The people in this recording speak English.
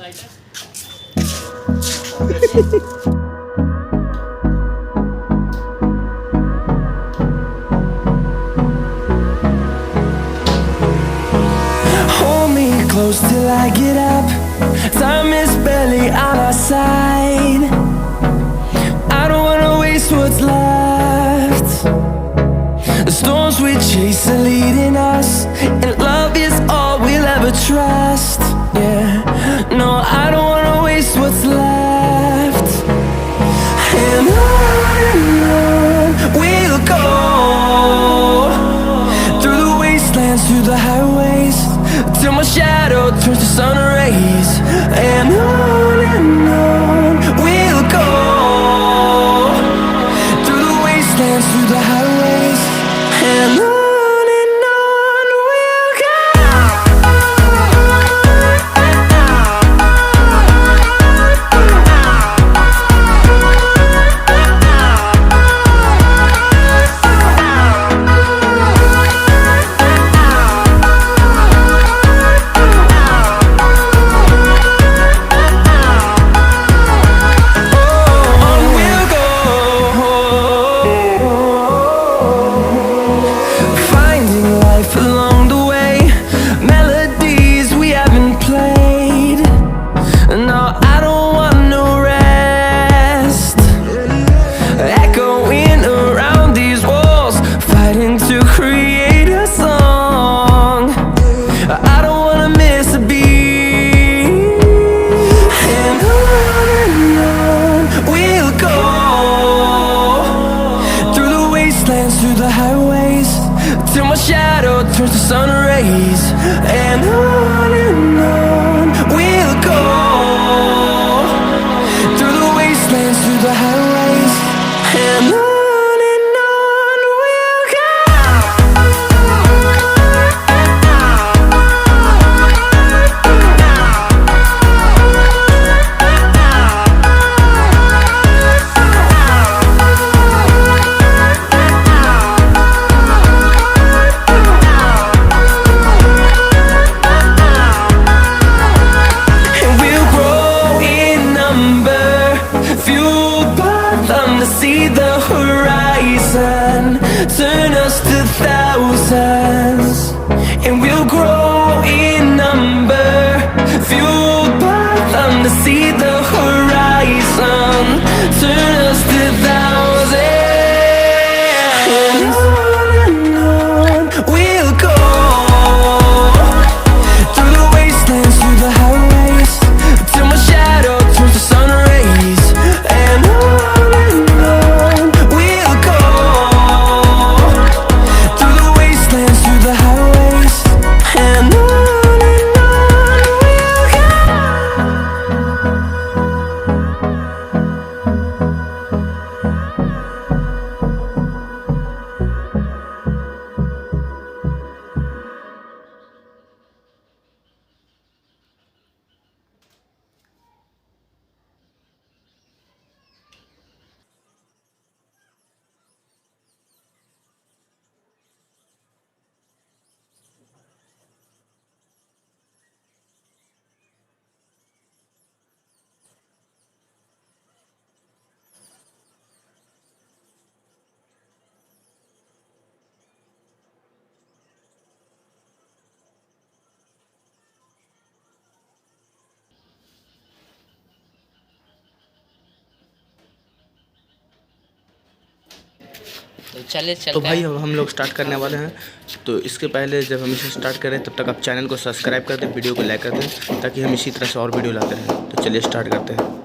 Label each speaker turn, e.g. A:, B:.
A: Hold me close till I get up. Time is barely on our side. I don't wanna waste what's left. The storms we chase are leading us, and love is all we'll ever trust. Yeah, no, I don't wanna waste what's left. And on we'll go, through the wastelands, through the highways, till my shadow turns to sun rays. And on we'll go, through the wastelands, through the highways, and on we'll go. Through the highways, till my shadow turns to sun rays. And on we'll go, through the wastelands, through the highways, and on we'll go. See the horizon turn us to thousands, and we'll grow in number, fueled by them to see the horizon turn us to thousands. And on we'll go, through the wastelands, through the highways, till my shadow turns to sun rays. And on
B: तो भाई अब हम लोग start करने वाले हैं। तो इसके पहले जब हम इसे स्टार्ट करें तब तक आप चैनल को सब्सक्राइब कर दें, वीडियो को लाइक कर दें, ताकि हम इसी तरह से और वीडियो लाते रहें। तो चलिए स्टार्ट करते हैं।